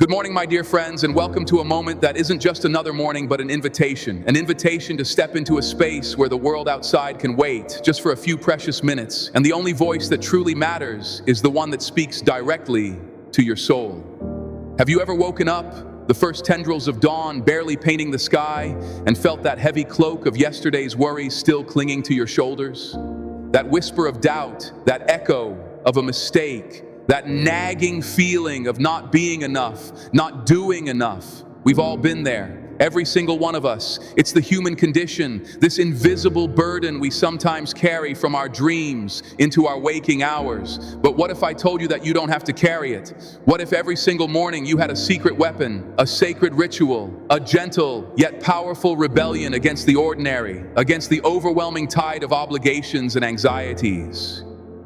Good morning, my dear friends, and welcome to a moment that isn't just another morning, but an invitation to step into a space where the world outside can wait just for a few precious minutes, and the only voice that truly matters is the one that speaks directly to your soul. Have you ever woken up, the first tendrils of dawn barely painting the sky, and felt that heavy cloak of yesterday's worries still clinging to your shoulders? That whisper of doubt, that echo of a mistake, that nagging feeling of not being enough, not doing enough. We've all been there, every single one of us. It's the human condition, this invisible burden we sometimes carry from our dreams into our waking hours. But what if I told you that you don't have to carry it? What if every single morning you had a secret weapon, a sacred ritual, a gentle yet powerful rebellion against the ordinary, against the overwhelming tide of obligations and anxieties?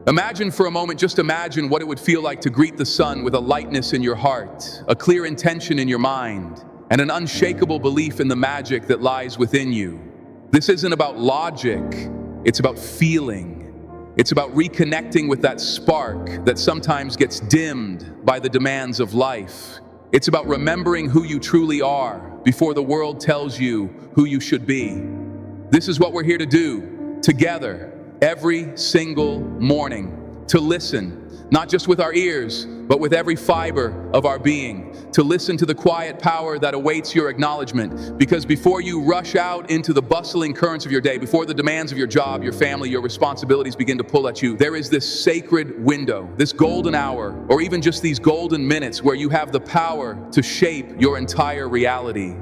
Imagine for a moment, just imagine what it would feel like to greet the sun with a lightness in your heart, a clear intention in your mind, and an unshakable belief in the magic that lies within you. This isn't about logic, it's about feeling. It's about reconnecting with that spark that sometimes gets dimmed by the demands of life. It's about remembering who you truly are before the world tells you who you should be. This is what we're here to do, together, every single morning, to listen, not just with our ears, but with every fiber of our being, to listen to the quiet power that awaits your acknowledgement. Because before you rush out into the bustling currents of your day, before the demands of your job, your family, your responsibilities begin to pull at you, there is this sacred window, this golden hour, or even just these golden minutes where you have the power to shape your entire reality.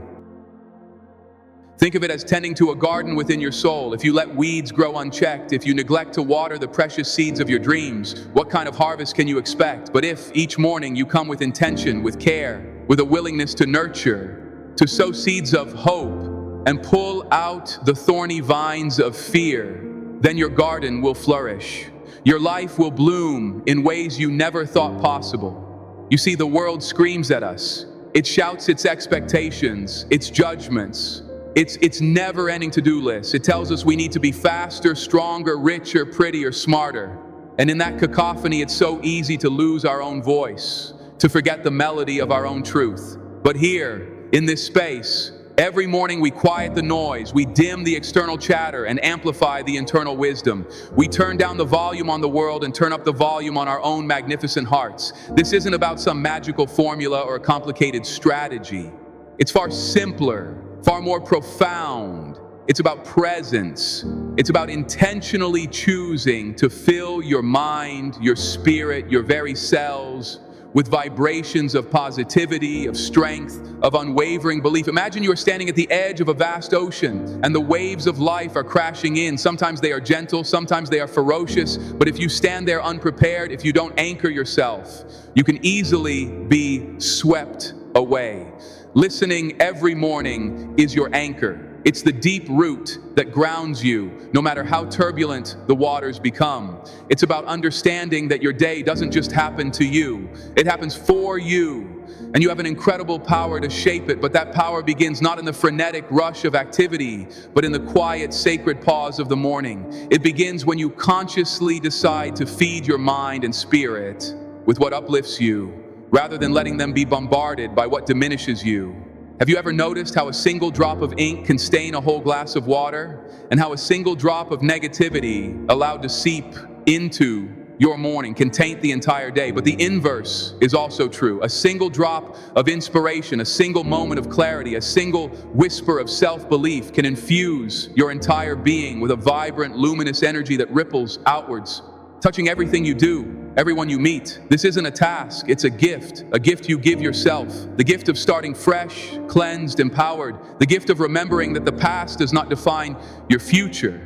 Think of it as tending to a garden within your soul. If you let weeds grow unchecked, if you neglect to water the precious seeds of your dreams, what kind of harvest can you expect? But if each morning you come with intention, with care, with a willingness to nurture, to sow seeds of hope, and pull out the thorny vines of fear, then your garden will flourish. Your life will bloom in ways you never thought possible. You see, the world screams at us. It shouts its expectations, its judgments, its never-ending to-do list. It tells us we need to be faster, stronger, richer, prettier, smarter. And in that cacophony, it's so easy to lose our own voice, to forget the melody of our own truth. But here, in this space, every morning we quiet the noise, we dim the external chatter and amplify the internal wisdom. We turn down the volume on the world and turn up the volume on our own magnificent hearts. This isn't about some magical formula or a complicated strategy. It's far simpler, far more profound. It's about presence. It's about intentionally choosing to fill your mind, your spirit, your very cells with vibrations of positivity, of strength, of unwavering belief. Imagine you are standing at the edge of a vast ocean and the waves of life are crashing in. Sometimes they are gentle, sometimes they are ferocious, but if you stand there unprepared, if you don't anchor yourself, you can easily be swept away. Listening every morning is your anchor. It's the deep root that grounds you, no matter how turbulent the waters become. It's about understanding that your day doesn't just happen to you, it happens for you. And you have an incredible power to shape it, but that power begins not in the frenetic rush of activity, but in the quiet, sacred pause of the morning. It begins when you consciously decide to feed your mind and spirit with what uplifts you, rather than letting them be bombarded by what diminishes you. Have you ever noticed how a single drop of ink can stain a whole glass of water? And how a single drop of negativity allowed to seep into your morning can taint the entire day? But the inverse is also true. A single drop of inspiration, a single moment of clarity, a single whisper of self-belief can infuse your entire being with a vibrant, luminous energy that ripples outwards, touching everything you do, everyone you meet. This isn't a task, it's a gift you give yourself. The gift of starting fresh, cleansed, empowered. The gift of remembering that the past does not define your future,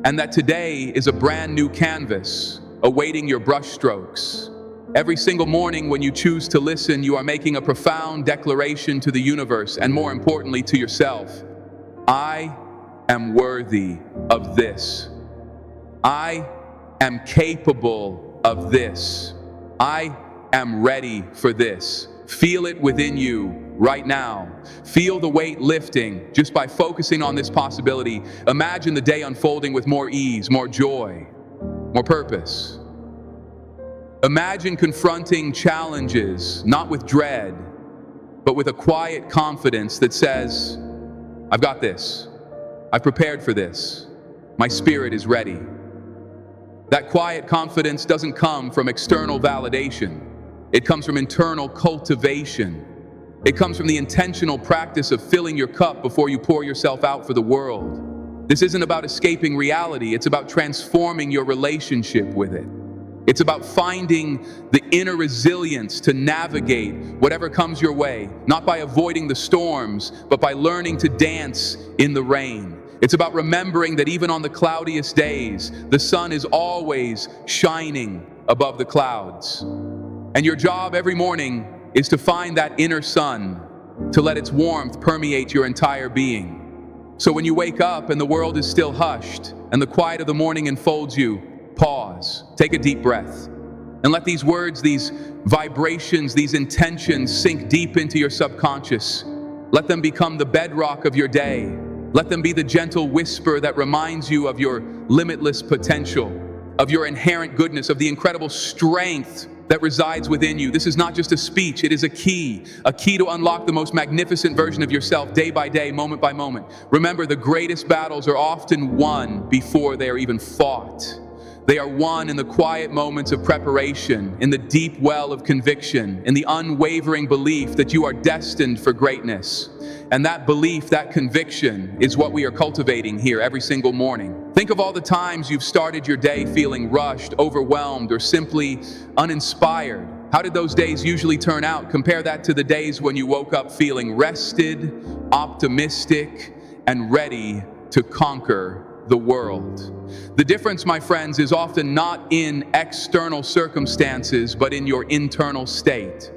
and that today is a brand new canvas awaiting your brushstrokes. Every single morning when you choose to listen, you are making a profound declaration to the universe, and more importantly, to yourself. I am worthy of this. I am capable of this. I am ready for this. Feel it within you right now. Feel the weight lifting just by focusing on this possibility. Imagine the day unfolding with more ease, more joy, more purpose. Imagine confronting challenges, not with dread, but with a quiet confidence that says, I've got this. I've prepared for this. My spirit is ready. That quiet confidence doesn't come from external validation. It comes from internal cultivation. It comes from the intentional practice of filling your cup before you pour yourself out for the world. This isn't about escaping reality. It's about transforming your relationship with it. It's about finding the inner resilience to navigate whatever comes your way, not by avoiding the storms, but by learning to dance in the rain. It's about remembering that even on the cloudiest days, the sun is always shining above the clouds. And your job every morning is to find that inner sun, to let its warmth permeate your entire being. So when you wake up and the world is still hushed, and the quiet of the morning enfolds you, pause, take a deep breath, and let these words, these vibrations, these intentions sink deep into your subconscious. Let them become the bedrock of your day. Let them be the gentle whisper that reminds you of your limitless potential, of your inherent goodness, of the incredible strength that resides within you. This is not just a speech, it is a key to unlock the most magnificent version of yourself day by day, moment by moment. Remember, the greatest battles are often won before they are even fought. They are won in the quiet moments of preparation, in the deep well of conviction, in the unwavering belief that you are destined for greatness. And that belief, that conviction, is what we are cultivating here every single morning. Think of all the times you've started your day feeling rushed, overwhelmed, or simply uninspired. How did those days usually turn out? Compare that to the days when you woke up feeling rested, optimistic, and ready to conquer the world. The difference, my friends, is often not in external circumstances, but in your internal state.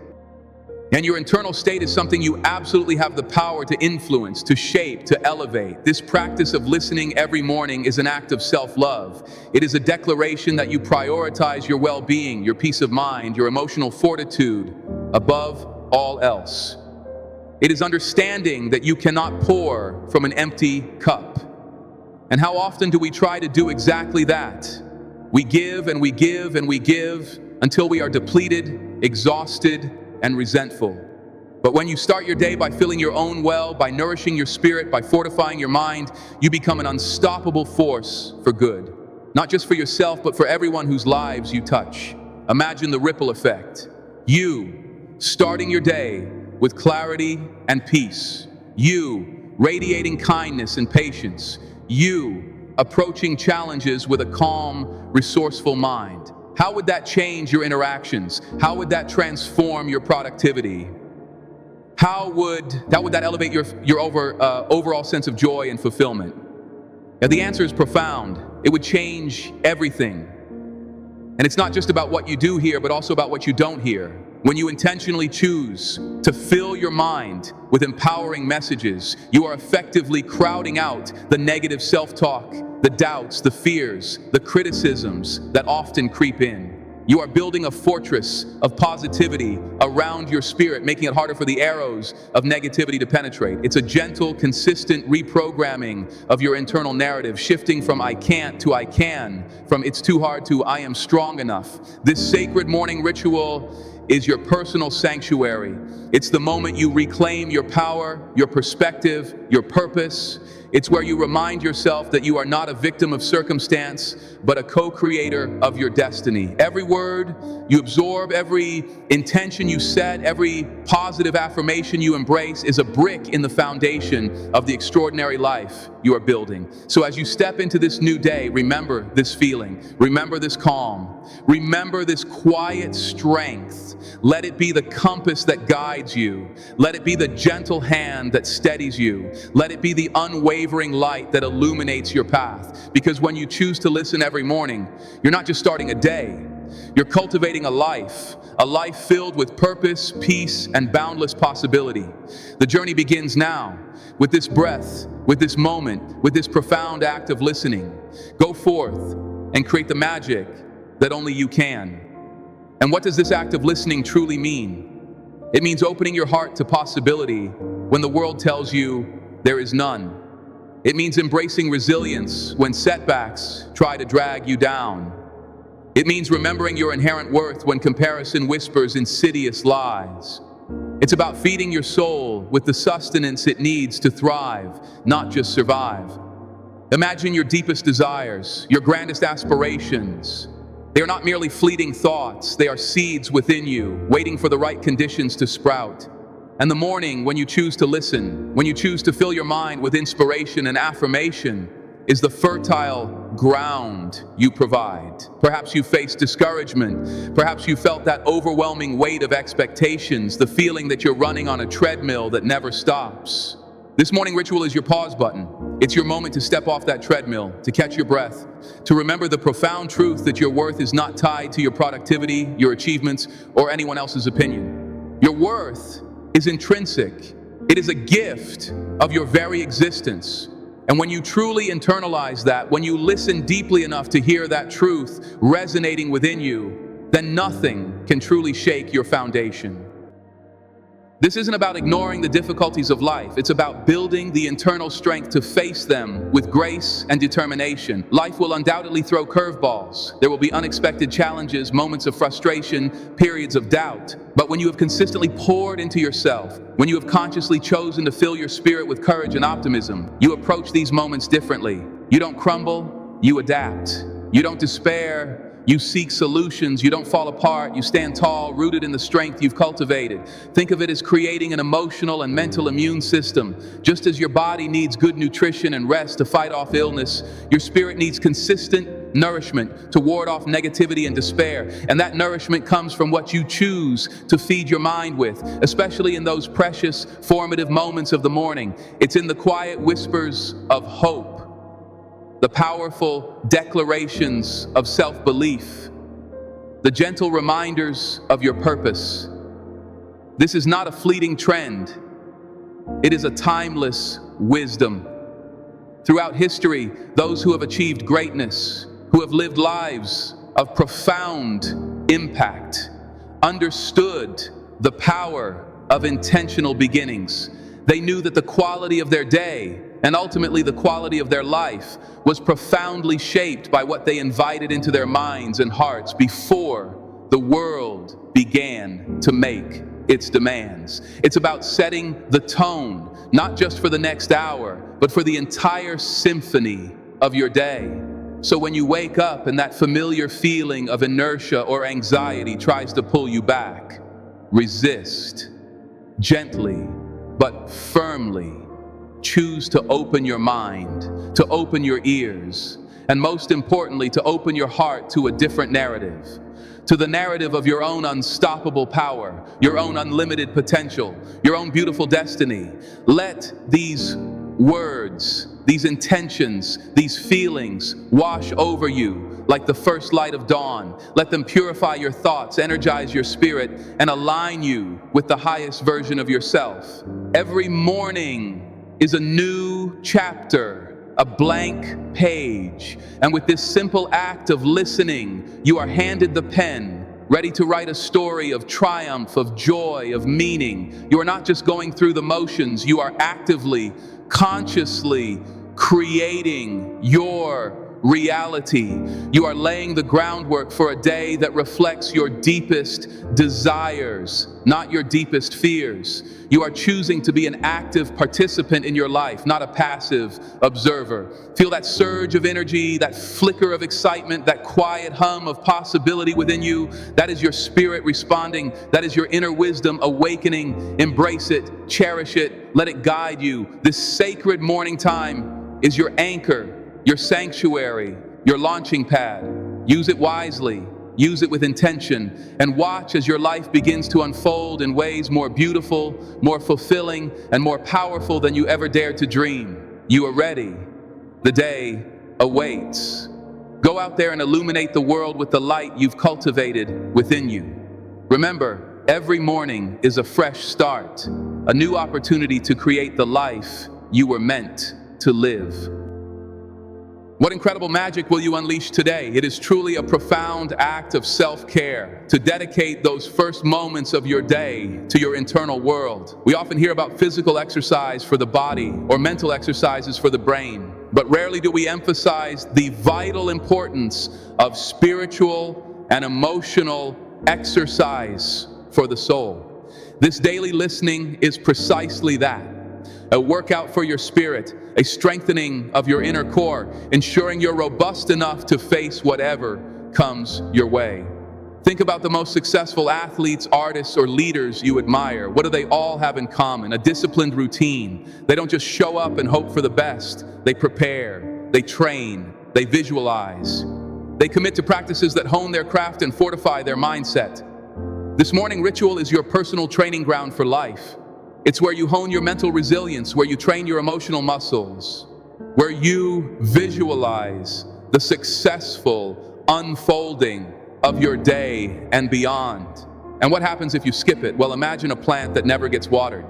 And your internal state is something you absolutely have the power to influence, to shape, to elevate. This practice of listening every morning is an act of self-love. It is a declaration that you prioritize your well-being, your peace of mind, your emotional fortitude above all else. It is understanding that you cannot pour from an empty cup. And how often do we try to do exactly that? We give and we give and we give until we are depleted, exhausted, and resentful. But when you start your day by filling your own well, by nourishing your spirit, by fortifying your mind, you become an unstoppable force for good. Not just for yourself, but for everyone whose lives you touch. Imagine the ripple effect. You starting your day with clarity and peace. You radiating kindness and patience. You approaching challenges with a calm, resourcewful mind. How would that change your interactions? How would that transform your productivity? How would that elevate your overall sense of joy and fulfillment? Now, the answer is profound. It would change everything. And it's not just about what you do hear, but also about what you don't hear. When you intentionally choose to fill your mind with empowering messages, you are effectively crowding out the negative self-talk, the doubts, the fears, the criticisms that often creep in. You are building a fortress of positivity around your spirit, making it harder for the arrows of negativity to penetrate. It's a gentle, consistent reprogramming of your internal narrative, shifting from I can't to I can, from it's too hard to I am strong enough. This sacred morning ritual is your personal sanctuary. It's the moment you reclaim your power, your perspective, your purpose. It's where you remind yourself that you are not a victim of circumstance, but a co-creator of your destiny. Every word you absorb, every intention you set, every positive affirmation you embrace is a brick in the foundation of the extraordinary life you are building. So as you step into this new day, remember this feeling, remember this calm, remember this quiet strength. Let it be the compass that guides you. Let it be the gentle hand that steadies you. Let it be the unwavering light that illuminates your path. Because when you choose to listen every morning, you're not just starting a day, you're cultivating a life filled with purpose, peace, and boundless possibility. The journey begins now, with this breath, with this moment, with this profound act of listening. Go forth and create the magic that only you can. And what does this act of listening truly mean? It means opening your heart to possibility when the world tells you there is none. It means embracing resilience when setbacks try to drag you down. It means remembering your inherent worth when comparison whispers insidious lies. It's about feeding your soul with the sustenance it needs to thrive, not just survive. Imagine your deepest desires, your grandest aspirations. They are not merely fleeting thoughts, they are seeds within you, waiting for the right conditions to sprout. And the morning when you choose to listen, when you choose to fill your mind with inspiration and affirmation, is the fertile ground you provide. Perhaps you faced discouragement. Perhaps you felt that overwhelming weight of expectations, the feeling that you're running on a treadmill that never stops. This morning ritual is your pause button. It's your moment to step off that treadmill, to catch your breath, to remember the profound truth that your worth is not tied to your productivity, your achievements, or anyone else's opinion. Your worth is intrinsic. It is a gift of your very existence. And when you truly internalize that, when you listen deeply enough to hear that truth resonating within you, then nothing can truly shake your foundation. This isn't about ignoring the difficulties of life. It's about building the internal strength to face them with grace and determination. Life will undoubtedly throw curveballs. There will be unexpected challenges, moments of frustration, periods of doubt. But when you have consistently poured into yourself, when you have consciously chosen to fill your spirit with courage and optimism, you approach these moments differently. You don't crumble, you adapt. You don't despair, you seek solutions. You don't fall apart. You stand tall, rooted in the strength you've cultivated. Think of it as creating an emotional and mental immune system. Just as your body needs good nutrition and rest to fight off illness, your spirit needs consistent nourishment to ward off negativity and despair. And that nourishment comes from what you choose to feed your mind with, especially in those precious, formative moments of the morning. It's in the quiet whispers of hope, the powerful declarations of self-belief, the gentle reminders of your purpose. This is not a fleeting trend. It is a timeless wisdom. Throughout history, those who have achieved greatness, who have lived lives of profound impact, understood the power of intentional beginnings. They knew that the quality of their day, and ultimately the quality of their life, was profoundly shaped by what they invited into their minds and hearts before the world began to make its demands. It's about setting the tone, not just for the next hour, but for the entire symphony of your day. So when you wake up and that familiar feeling of inertia or anxiety tries to pull you back, resist. Gently, but firmly. Choose to open your mind, to open your ears, and most importantly, to open your heart to a different narrative, to the narrative of your own unstoppable power, your own unlimited potential, your own beautiful destiny. Let these words, these intentions, these feelings wash over you like the first light of dawn. Let them purify your thoughts, energize your spirit, and align you with the highest version of yourself. Every morning is a new chapter, a blank page. And with this simple act of listening, you are handed the pen, ready to write a story of triumph, of joy, of meaning. You are not just going through the motions, you are actively, consciously creating your reality. You are laying the groundwork for a day that reflects your deepest desires, not your deepest fears. You are choosing to be an active participant in your life, not a passive observer. Feel that surge of energy, that flicker of excitement, that quiet hum of possibility within you. That is your spirit responding. That is your inner wisdom awakening. Embrace it, cherish it, let it guide you. This sacred morning time is your anchor, your sanctuary, your launching pad. Use it wisely, use it with intention, and watch as your life begins to unfold in ways more beautiful, more fulfilling, and more powerful than you ever dared to dream. You are ready. The day awaits. Go out there and illuminate the world with the light you've cultivated within you. Remember, every morning is a fresh start, a new opportunity to create the life you were meant to live. What incredible magic will you unleash today? It is truly a profound act of self-care to dedicate those first moments of your day to your internal world. We often hear about physical exercise for the body or mental exercises for the brain, but rarely do we emphasize the vital importance of spiritual and emotional exercise for the soul. This daily listening is precisely that. A workout for your spirit, a strengthening of your inner core, ensuring you're robust enough to face whatever comes your way. Think about the most successful athletes, artists, or leaders you admire. What do they all have in common? A disciplined routine. They don't just show up and hope for the best. They prepare, they train, they visualize. They commit to practices that hone their craft and fortify their mindset. This morning ritual is your personal training ground for life. It's where you hone your mental resilience, where you train your emotional muscles, where you visualize the successful unfolding of your day and beyond. And what happens if you skip it? Well, imagine a plant that never gets watered.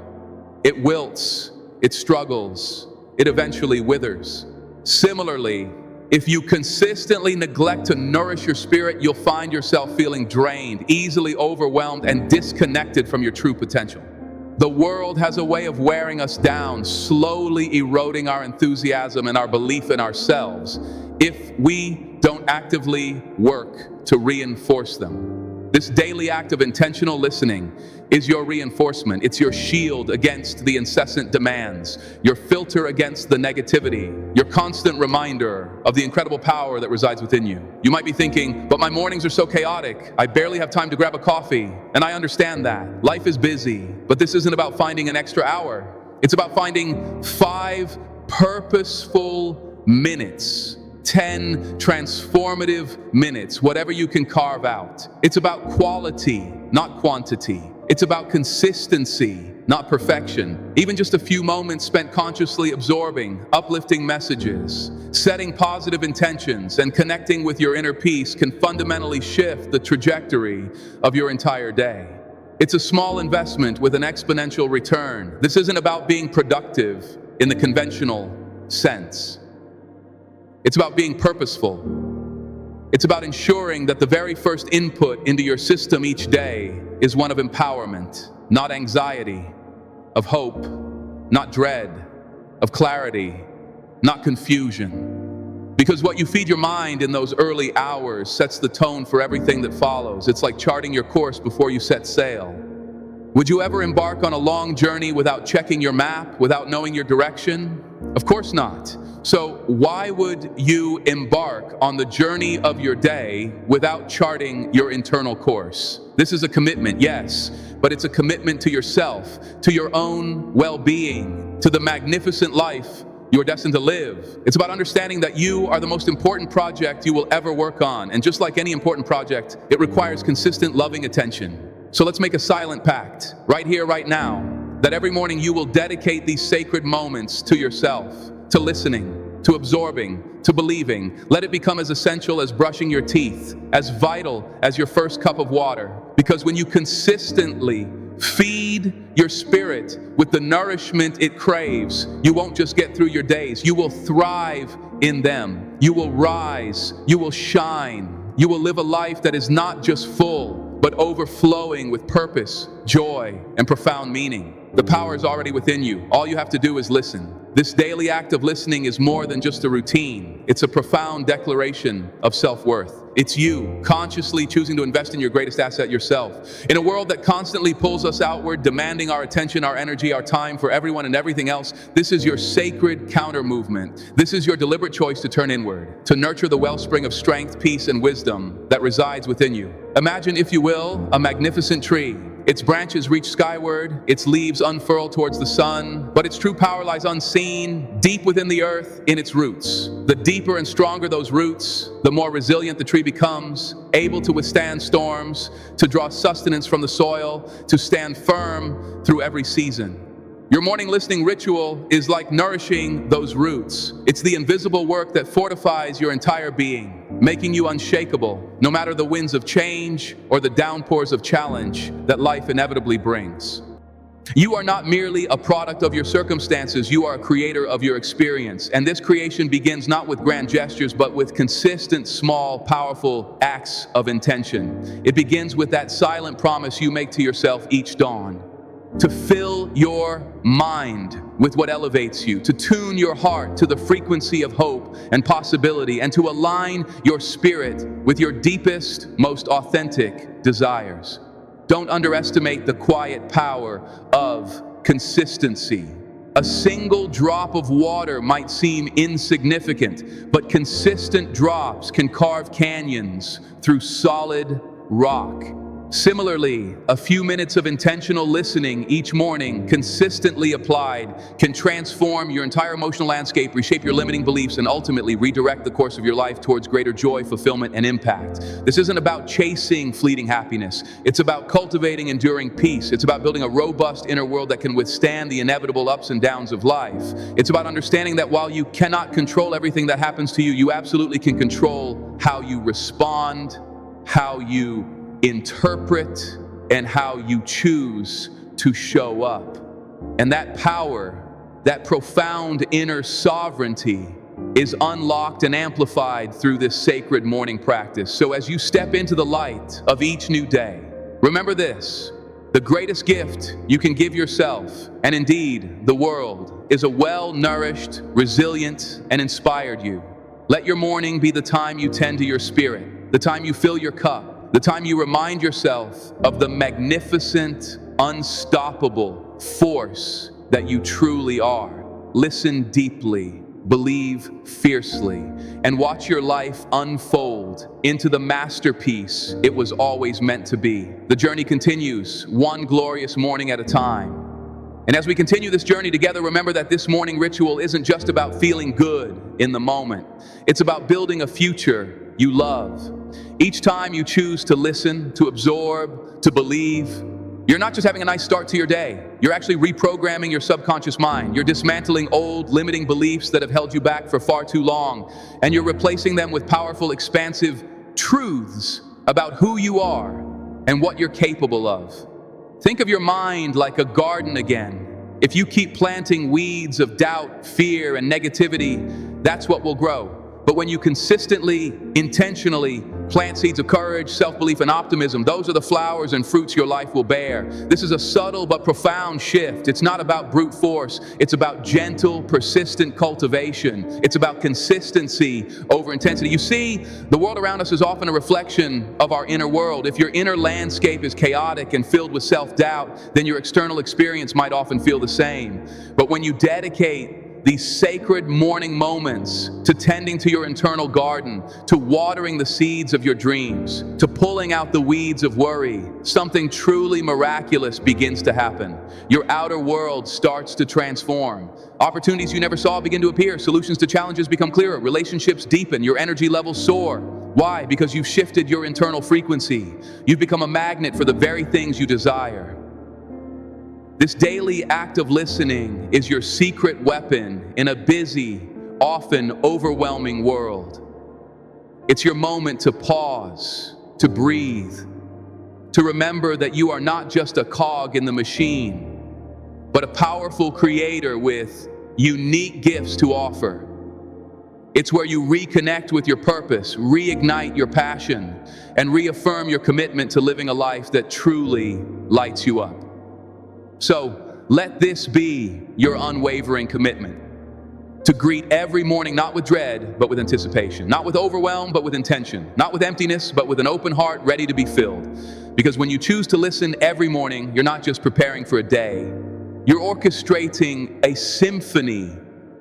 It wilts, it struggles, it eventually withers. Similarly, if you consistently neglect to nourish your spirit, you'll find yourself feeling drained, easily overwhelmed, and disconnected from your true potential. The world has a way of wearing us down, slowly eroding our enthusiasm and our belief in ourselves if we don't actively work to reinforce them. This daily act of intentional listening is your reinforcement. It's your shield against the incessant demands, your filter against the negativity, your constant reminder of the incredible power that resides within you. You might be thinking, but my mornings are so chaotic. I barely have time to grab a coffee. And I understand that. Life is busy, but this isn't about finding an extra hour. It's about finding 5 purposeful minutes. 10 transformative minutes, whatever you can carve out. It's about quality, not quantity. It's about consistency, not perfection. Even just a few moments spent consciously absorbing uplifting messages, setting positive intentions, and connecting with your inner peace can fundamentally shift the trajectory of your entire day. It's a small investment with an exponential return. This isn't about being productive in the conventional sense. It's about being purposeful. It's about ensuring that the very first input into your system each day is one of empowerment, not anxiety, of hope, not dread, of clarity, not confusion. Because what you feed your mind in those early hours sets the tone for everything that follows. It's like charting your course before you set sail. Would you ever embark on a long journey without checking your map, without knowing your direction? Of course not. So why would you embark on the journey of your day without charting your internal course? This is a commitment, yes, but it's a commitment to yourself, to your own well-being, to the magnificent life you're destined to live. It's about understanding that you are the most important project you will ever work on. And just like any important project, it requires consistent, loving attention. So let's make a silent pact, right here, right now, that every morning you will dedicate these sacred moments to yourself, to listening, to absorbing, to believing. Let it become as essential as brushing your teeth, as vital as your first cup of water. Because when you consistently feed your spirit with the nourishment it craves, you won't just get through your days, you will thrive in them. You will rise, you will shine, you will live a life that is not just full, but overflowing with purpose, joy, and profound meaning. The power is already within you. All you have to do is listen. This daily act of listening is more than just a routine. It's a profound declaration of self-worth. It's you consciously choosing to invest in your greatest asset, yourself. In a world that constantly pulls us outward, demanding our attention, our energy, our time for everyone and everything else, this is your sacred counter movement. This is your deliberate choice to turn inward, to nurture the wellspring of strength, peace, and wisdom that resides within you. Imagine, if you will, a magnificent tree. Its branches reach skyward, its leaves unfurl towards the sun, but its true power lies unseen, deep within the earth, in its roots. The deeper and stronger those roots, the more resilient the tree becomes, able to withstand storms, to draw sustenance from the soil, to stand firm through every season. Your morning listening ritual is like nourishing those roots. It's the invisible work that fortifies your entire being, making you unshakable, no matter the winds of change or the downpours of challenge that life inevitably brings. You are not merely a product of your circumstances, you are a creator of your experience. And this creation begins not with grand gestures, but with consistent, small, powerful acts of intention. It begins with that silent promise you make to yourself each dawn, to fill your mind with what elevates you, to tune your heart to the frequency of hope and possibility, and to align your spirit with your deepest, most authentic desires. Don't underestimate the quiet power of consistency. A single drop of water might seem insignificant, but consistent drops can carve canyons through solid rock. Similarly, a few minutes of intentional listening each morning, consistently applied, can transform your entire emotional landscape, reshape your limiting beliefs, and ultimately redirect the course of your life towards greater joy, fulfillment, and impact. This isn't about chasing fleeting happiness. It's about cultivating enduring peace. It's about building a robust inner world that can withstand the inevitable ups and downs of life. It's about understanding that while you cannot control everything that happens to you, you absolutely can control how you respond, how you interpret, and how you choose to show up. And that power, that profound inner sovereignty, is unlocked and amplified through this sacred morning practice. So as you step into the light of each new day, remember this: the greatest gift you can give yourself, and indeed the world, is a well-nourished, resilient, and inspired you. Let your morning be the time you tend to your spirit, the time you fill your cup, the time you remind yourself of the magnificent, unstoppable force that you truly are. Listen deeply, believe fiercely, and watch your life unfold into the masterpiece it was always meant to be. The journey continues, one glorious morning at a time. And as we continue this journey together, remember that this morning ritual isn't just about feeling good in the moment. It's about building a future you love. Each time you choose to listen, to absorb, to believe, you're not just having a nice start to your day. You're actually reprogramming your subconscious mind. You're dismantling old, limiting beliefs that have held you back for far too long. And you're replacing them with powerful, expansive truths about who you are and what you're capable of. Think of your mind like a garden again. If you keep planting weeds of doubt, fear, and negativity, that's what will grow. But when you consistently, intentionally plant seeds of courage, self-belief, and optimism, those are the flowers and fruits your life will bear. This is a subtle but profound shift. It's not about brute force. It's about gentle, persistent cultivation. It's about consistency over intensity. You see, the world around us is often a reflection of our inner world. If your inner landscape is chaotic and filled with self-doubt, then your external experience might often feel the same. But when you dedicate these sacred morning moments to tending to your internal garden, to watering the seeds of your dreams, to pulling out the weeds of worry, something truly miraculous begins to happen. Your outer world starts to transform. Opportunities you never saw begin to appear. Solutions to challenges become clearer. Relationships deepen. Your energy levels soar. Why? Because you've shifted your internal frequency. You've become a magnet for the very things you desire. This daily act of listening is your secret weapon in a busy, often overwhelming world. It's your moment to pause, to breathe, to remember that you are not just a cog in the machine, but a powerful creator with unique gifts to offer. It's where you reconnect with your purpose, reignite your passion, and reaffirm your commitment to living a life that truly lights you up. So let this be your unwavering commitment to greet every morning not with dread, but with anticipation, not with overwhelm, but with intention, not with emptiness, but with an open heart ready to be filled. Because when you choose to listen every morning, you're not just preparing for a day, you're orchestrating a symphony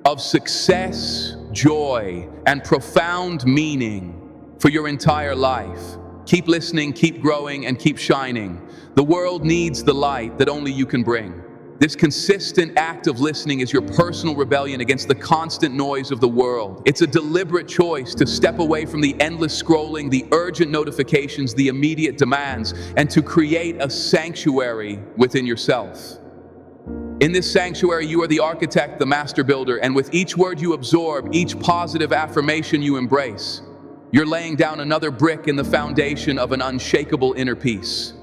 of success, joy, and profound meaning for your entire life. Keep listening, keep growing, and keep shining. The world needs the light that only you can bring. This consistent act of listening is your personal rebellion against the constant noise of the world. It's a deliberate choice to step away from the endless scrolling, the urgent notifications, the immediate demands, and to create a sanctuary within yourself. In this sanctuary, you are the architect, the master builder, and with each word you absorb, each positive affirmation you embrace, you're laying down another brick in the foundation of an unshakable inner peace.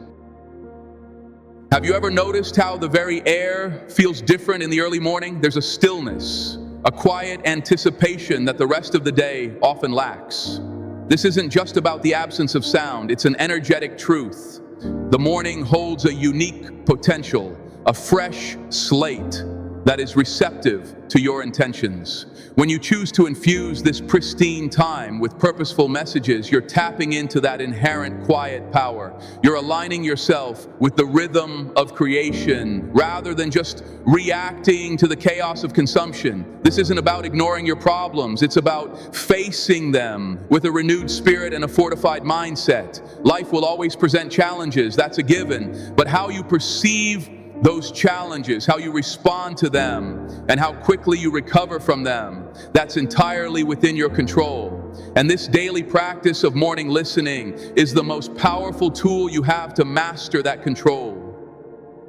Have you ever noticed how the very air feels different in the early morning? There's a stillness, a quiet anticipation that the rest of the day often lacks. This isn't just about the absence of sound, it's an energetic truth. The morning holds a unique potential, a fresh slate, that is receptive to your intentions. When you choose to infuse this pristine time with purposeful messages, you're tapping into that inherent quiet power. You're aligning yourself with the rhythm of creation rather than just reacting to the chaos of consumption. This isn't about ignoring your problems. It's about facing them with a renewed spirit and a fortified mindset. Life will always present challenges, that's a given, but how you perceive those challenges, how you respond to them, and how quickly you recover from them, that's entirely within your control. And this daily practice of morning listening is the most powerful tool you have to master that control.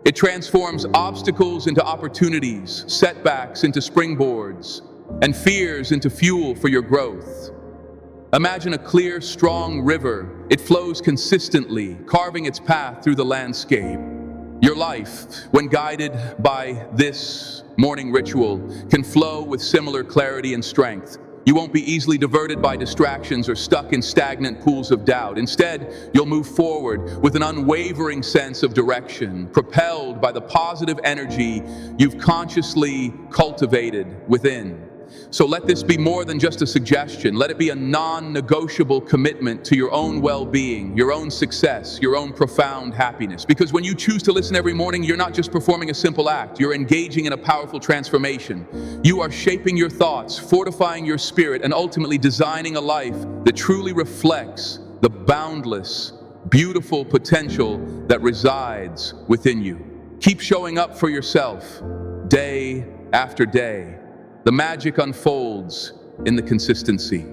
It transforms obstacles into opportunities, setbacks into springboards, and fears into fuel for your growth. Imagine a clear, strong river. It flows consistently, carving its path through the landscape. Your life, when guided by this morning ritual, can flow with similar clarity and strength. You won't be easily diverted by distractions or stuck in stagnant pools of doubt. Instead, you'll move forward with an unwavering sense of direction, propelled by the positive energy you've consciously cultivated within. So let this be more than just a suggestion. Let it be a non-negotiable commitment to your own well-being, your own success, your own profound happiness. Because when you choose to listen every morning, you're not just performing a simple act, you're engaging in a powerful transformation. You are shaping your thoughts, fortifying your spirit, and ultimately designing a life that truly reflects the boundless, beautiful potential that resides within you. Keep showing up for yourself, day after day. The magic unfolds in the consistency.